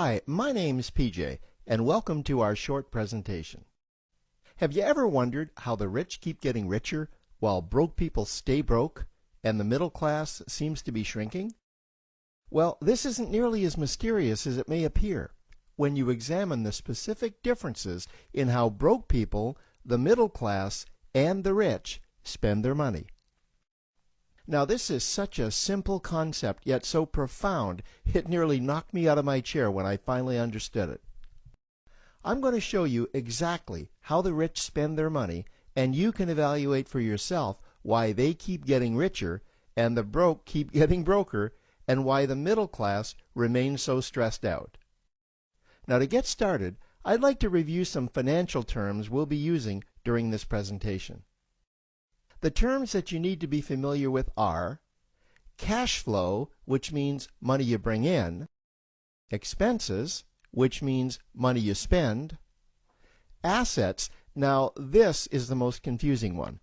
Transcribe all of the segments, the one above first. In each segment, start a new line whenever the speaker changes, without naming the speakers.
Hi, my name's PJ, and welcome to our short presentation. Have you ever wondered how the rich keep getting richer while broke people stay broke and the middle class seems to be shrinking? Well, this isn't nearly as mysterious as it may appear when you examine the specific differences in how broke people, the middle class, and the rich spend their money. Now, this is such a simple concept, yet so profound, it nearly knocked me out of my chair when I finally understood it. I'm going to show you exactly how the rich spend their money, and you can evaluate for yourself why they keep getting richer and the broke keep getting broker, and why the middle class remains so stressed out. Now, to get started, I'd like to review some financial terms we'll be using during this presentation. The terms that you need to be familiar with are cash flow, which means money you bring in, expenses, which means money you spend, assets. Now, this is the most confusing one.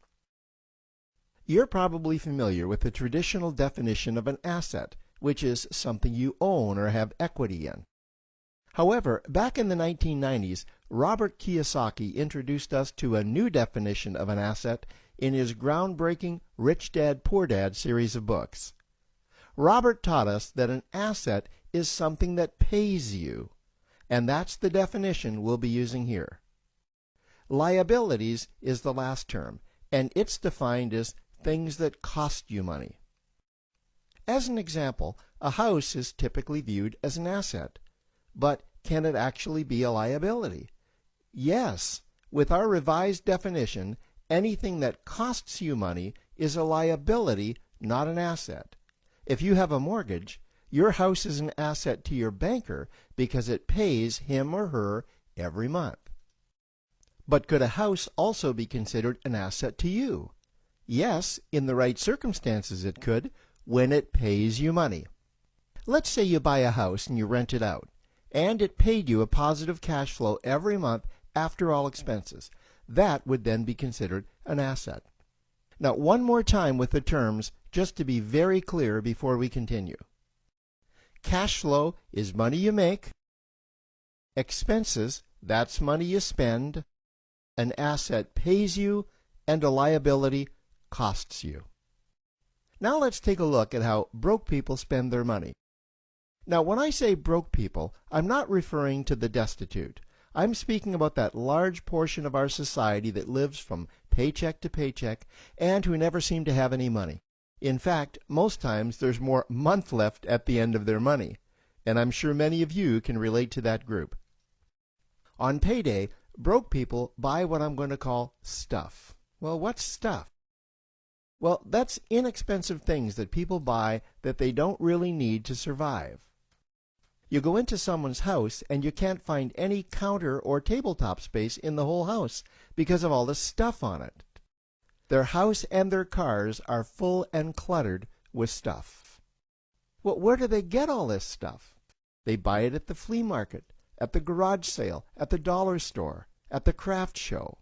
You're probably familiar with the traditional definition of an asset, which is something you own or have equity in. However, back in the 1990s, Robert Kiyosaki introduced us to a new definition of an asset in his groundbreaking Rich Dad, Poor Dad series of books. Robert taught us that an asset is something that pays you, and that's the definition we'll be using here. Liabilities is the last term, and it's defined as things that cost you money. As an example, a house is typically viewed as an asset, but can it actually be a liability? Yes, with our revised definition, anything that costs you money is a liability, not an asset. If you have a mortgage, your house is an asset to your banker because it pays him or her every month. But could a house also be considered an asset to you? Yes, in the right circumstances it could, when it pays you money. Let's say you buy a house and you rent it out, and it paid you a positive cash flow every month after all expenses. That would then be considered an asset. Now, one more time with the terms, just to be very clear before we continue. Cash flow is money you make. Expenses, that's money you spend. An asset pays you, and a liability costs you. Now let's take a look at how broke people spend their money. Now, when I say broke people, I'm not referring to the destitute. I'm speaking about that large portion of our society that lives from paycheck to paycheck and who never seem to have any money. In fact, most times there's more month left at the end of their money, and I'm sure many of you can relate to that group. On payday, broke people buy what I'm going to call stuff. Well, what's stuff? Well, that's inexpensive things that people buy that they don't really need to survive. You go into someone's house and you can't find any counter or tabletop space in the whole house because of all the stuff on it. Their house and their cars are full and cluttered with stuff. Well, where do they get all this stuff? They buy it at the flea market, at the garage sale, at the dollar store, at the craft show.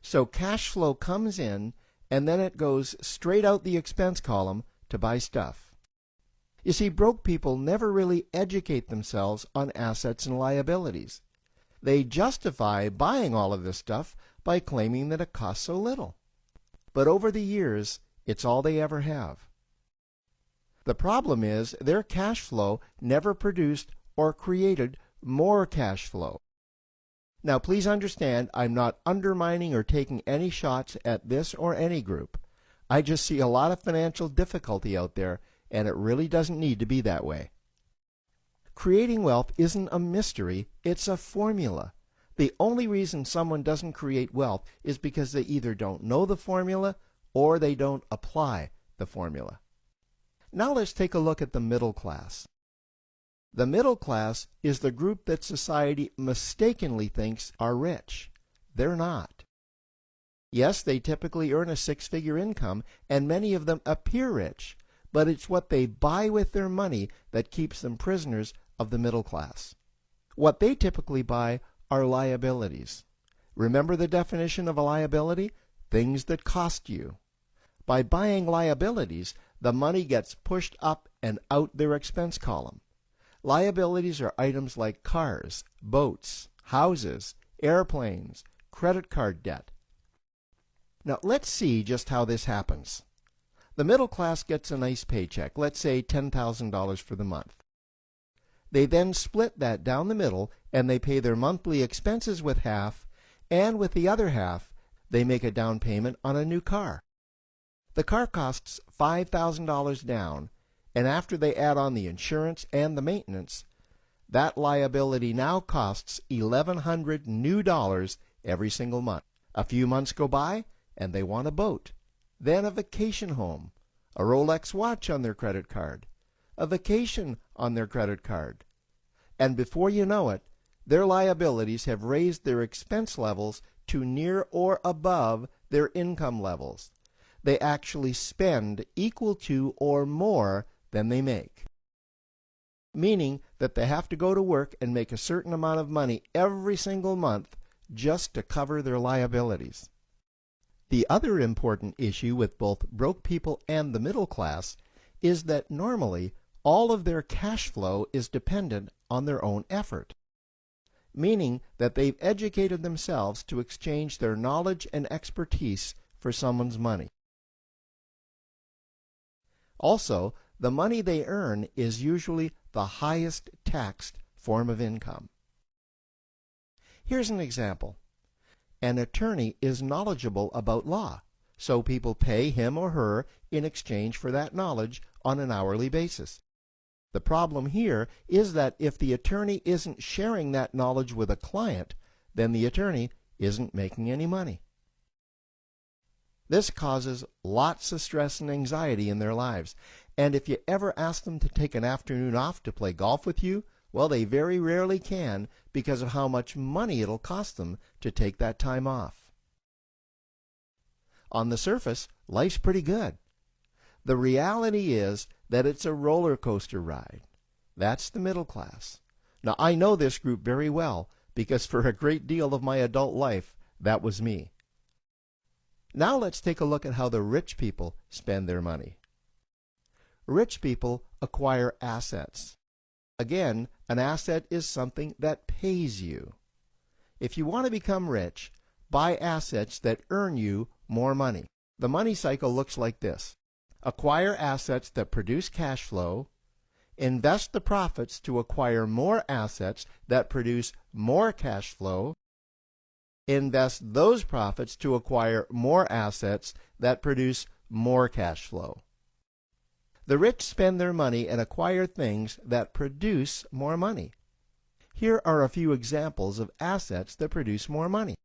So cash flow comes in and then it goes straight out the expense column to buy stuff. You see, broke people never really educate themselves on assets and liabilities. They justify buying all of this stuff by claiming that it costs so little. But over the years, it's all they ever have. The problem is their cash flow never produced or created more cash flow. Now, please understand, I'm not undermining or taking any shots at this or any group. I just see a lot of financial difficulty out there, and it really doesn't need to be that way. Creating wealth isn't a mystery, it's a formula. The only reason someone doesn't create wealth is because they either don't know the formula or they don't apply the formula. Now let's take a look at the middle class. The middle class is the group that society mistakenly thinks are rich. They're not. Yes, they typically earn a six-figure income, and many of them appear rich, but it's what they buy with their money that keeps them prisoners of the middle class. What they typically buy are liabilities. Remember the definition of a liability? Things that cost you. By buying liabilities, the money gets pushed up and out their expense column. Liabilities are items like cars, boats, houses, airplanes, credit card debt. Now let's see just how this happens. The middle class gets a nice paycheck, let's say $10,000 for the month. They then split that down the middle and they pay their monthly expenses with half, and with the other half, they make a down payment on a new car. The car costs $5,000 down, and after they add on the insurance and the maintenance, that liability now costs $1,100 new dollars every single month. A few months go by, and they want a boat, then a vacation home, a Rolex watch on their credit card, a vacation on their credit card. And before you know it, their liabilities have raised their expense levels to near or above their income levels. They actually spend equal to or more than they make, meaning that they have to go to work and make a certain amount of money every single month just to cover their liabilities. The other important issue with both broke people and the middle class is that normally all of their cash flow is dependent on their own effort, meaning that they've educated themselves to exchange their knowledge and expertise for someone's money. Also, the money they earn is usually the highest taxed form of income. Here's an example. An attorney is knowledgeable about law, so people pay him or her in exchange for that knowledge on an hourly basis. The problem here is that if the attorney isn't sharing that knowledge with a client, then the attorney isn't making any money. This causes lots of stress and anxiety in their lives, and if you ever ask them to take an afternoon off to play golf with you, well, they very rarely can because of how much money it'll cost them to take that time off. On the surface, life's pretty good. The reality is that it's a roller coaster ride. That's the middle class. Now, I know this group very well because for a great deal of my adult life, that was me. Now let's take a look at how the rich people spend their money. Rich people acquire assets. Again, an asset is something that pays you. If you want to become rich, buy assets that earn you more money. The money cycle looks like this. Acquire assets that produce cash flow, invest the profits to acquire more assets that produce more cash flow, invest those profits to acquire more assets that produce more cash flow. The rich spend their money and acquire things that produce more money. Here are a few examples of assets that produce more money.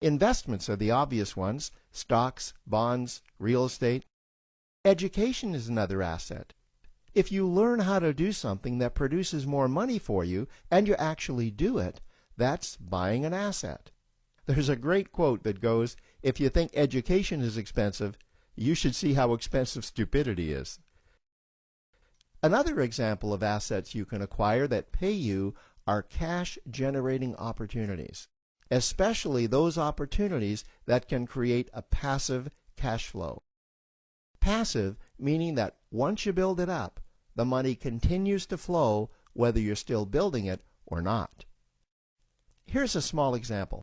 Investments are the obvious ones: stocks, bonds, real estate. Education is another asset. If you learn how to do something that produces more money for you and you actually do it, that's buying an asset. There's a great quote that goes, "If you think education is expensive, you should see how expensive stupidity is." Another example of assets you can acquire that pay you are cash-generating opportunities, especially those opportunities that can create a passive cash flow. Passive meaning that once you build it up, the money continues to flow whether you're still building it or not. Here's a small example.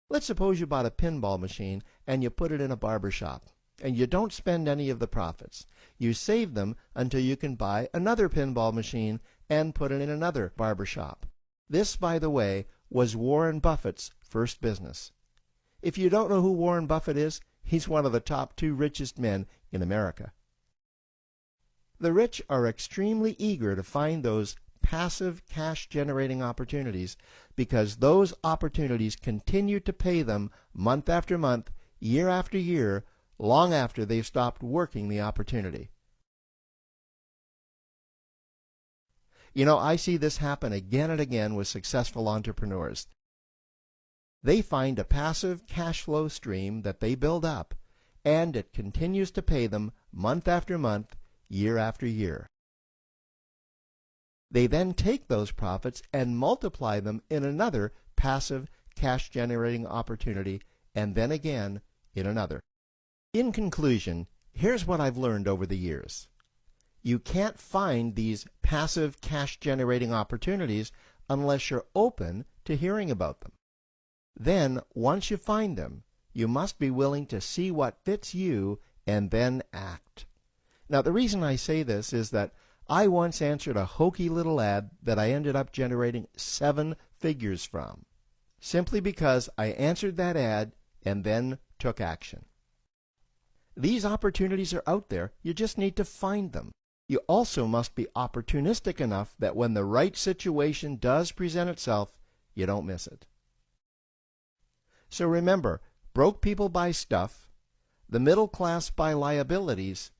Let's suppose you bought a pinball machine and you put it in a barber shop, and you don't spend any of the profits. You save them until you can buy another pinball machine and put it in another barber shop. This, by the way, was Warren Buffett's first business. If you don't know who Warren Buffett is, he's one of the top 2 richest men in America. The rich are extremely eager to find those passive cash-generating opportunities because those opportunities continue to pay them month after month, year after year, long after they've stopped working the opportunity. You know, I see this happen again and again with successful entrepreneurs. They find a passive cash flow stream that they build up, and it continues to pay them month after month, year after year. They then take those profits and multiply them in another passive cash-generating opportunity, and then again in another. In conclusion, here's what I've learned over the years. You can't find these passive cash generating opportunities unless you're open to hearing about them. Then, once you find them, you must be willing to see what fits you and then act. Now, the reason I say this is that I once answered a hokey little ad that I ended up generating 7 figures from, simply because I answered that ad and then took action. These opportunities are out there, you just need to find them. You also must be opportunistic enough that when the right situation does present itself, you don't miss it. So remember, broke people buy stuff, the middle class buy liabilities,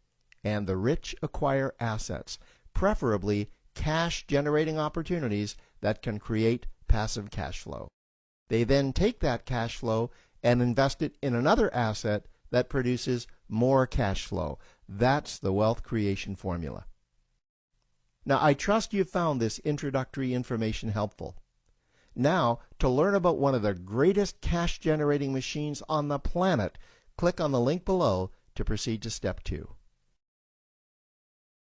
and the rich acquire assets, preferably cash-generating opportunities that can create passive cash flow. They then take that cash flow and invest it in another asset that produces more cash flow. That's the wealth creation formula. Now, I trust you found this introductory information helpful. Now, to learn about one of the greatest cash-generating machines on the planet, click on the link below to proceed to step 2.